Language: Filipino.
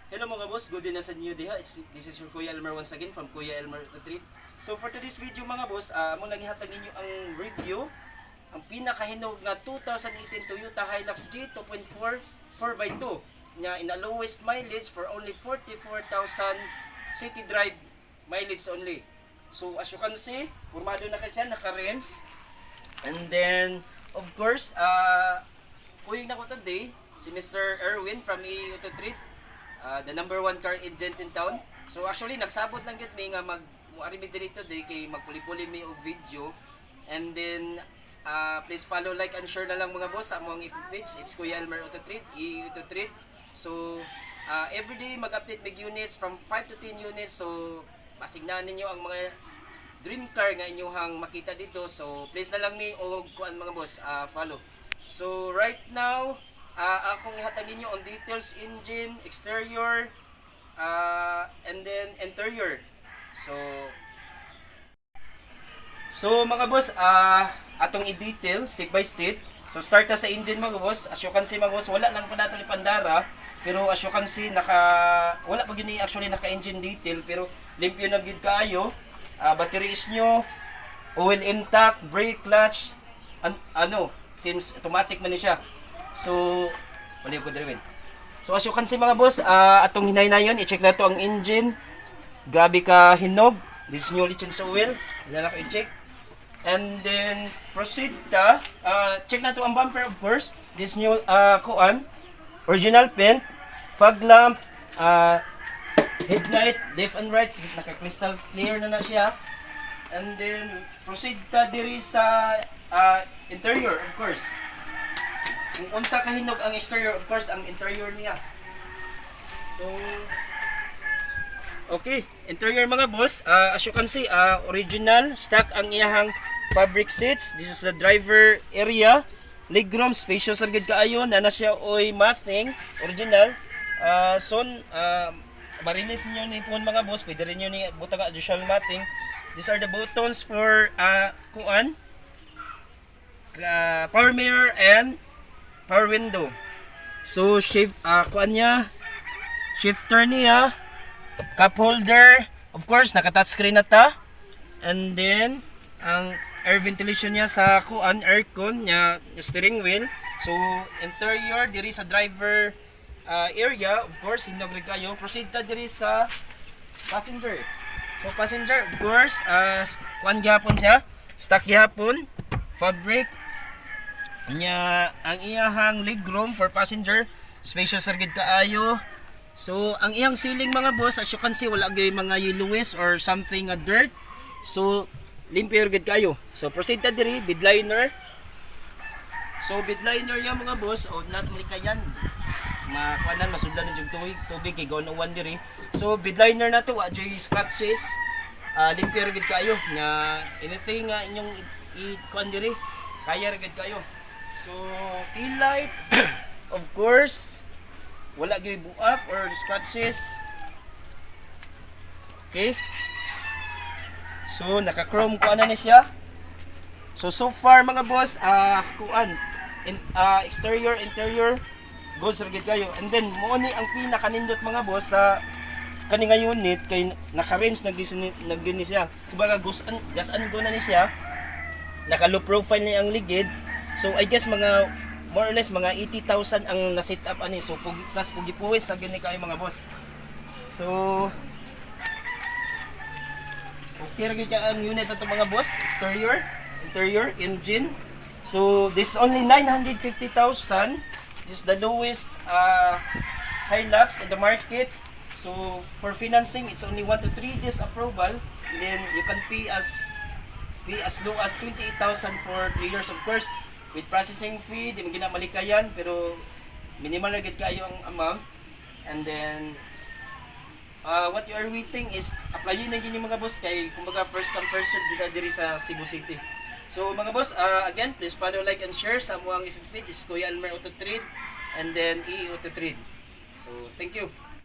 Hello mga boss, good din na sa inyo diha. This is your Kuya Elmer once again from Kuya Elmer Auto Trade. So for today's video mga boss, amo lang ihatag ninyo ang review ang pinakahinog nga 2018 Toyota Hilux G 2.4 4x2 nya in a lowest mileage for only 44,000 city drive mileage only. So as you can see, formado na kasi siya, naka-rims. And then of course, kuyog na ko today si Mr. Erwin from EE Auto Trade. The number one car agent in town. So actually nagsabot lang gid mi nga muari mi diri today kay magpuli-puli mi og video. And then please follow, like and share na lang mga boss sa among page. It's Kuya Elmer Auto Trade, EE Auto Trade. So everyday mag-update mig units from 5 to 10 units. So pasignahan ninyo ang mga dream car nga inyohang makita dito. So please na lang mi og kuan mga boss, follow. So right now akong ihatag ninyo on details, engine, exterior, and then interior. So mga boss, atong i-detail step by step. So start ta sa engine mga boss. As you can see mga boss, wala lang pa natin ipandara, pero as you can see wala pa gyud actually naka-engine detail, pero limpyo na gyud kaayo. Battery is nyo, oil intact, brake, clutch, since automatic man ni siya. So, wali ko diri. So as you can see mga boss, atong hinay-nayon, i-check na to ang engine. Grabe ka hinog. This is newly changed oil. Wala na ko i-check. And then proceed ta. Check na to ang bumper of course. This new original paint, fog lamp, headlight, left and right, naka-crystal clear na siya. And then proceed ta diri sa interior of course. Kung unsa kahinog ang exterior, of course, ang interior niya. So, okay, interior mga boss, as you can see, original, stock ang iyahang fabric seats. This is the driver area. Legroom, spacious ang gid kaayo, na siya oy mathing, original. Soon, marilis niyo ni puhon mga boss, pwede rin niyo ni butang additional mathing. These are the buttons for power mirror and power window. So shifter niya, cup holder, of course naka touchscreen na ta. And then ang air ventilation niya sa aircon niya, steering wheel. So interior diri sa driver area, of course hinog rin kayo. Proceed ta diri sa passenger. So passenger, of course, kuan gyapon siya, stock gyapon, fabric nya ang iyahang legroom for passenger, spacious gid kaayo. So ang iyang ceiling mga boss, as you can see, wala gyud mga yellowish or something dirt. So limpyo gid kaayo. So proceed ta diri bed liner. So bed liner ya mga boss, not likayan. Makuanan masudlan ng tubig kay gawon uwan diri. So bed liner na to, wa joy scratches. Limpyo gid kaayo nga anything nga inyong i-kuan diri, kaya gid kaayo. So, tail light, of course, wala gyud buak or scratches. Okay? So, naka-chrome kuan na siya. So far mga boss, exterior, interior, goods ra gid kayo. And then mo ni ang pinakanindot mga boss sa kani nga unit kay naka-rims nagdini siya. Kumbaga gas and go na ni siya. Naka-low profile ni ang ligid. So I guess mga more or less mga 80,000 ang na-set up ani. So plus pugi-puwis sa gini kayo mga boss. So okay ra gyud ka ang unit ato mga boss, exterior, interior, engine. So this is only 950,000. This is the lowest Hilux in the market. So for financing, it's only 1 to 3 days approval. And then you can pay as low as 28,000 for 3 years of course. With processing fee, di mo ginamalikayan, pero minimal na gid kayo ang amount. And then what you are waiting is applyin na gini mga boss kay kumbaga first come first serve dito diri sa Cebu City. So mga boss, again, please follow, like and share sa among page is Kuya Elmer Auto Trade and then EE Auto Trade. So thank you.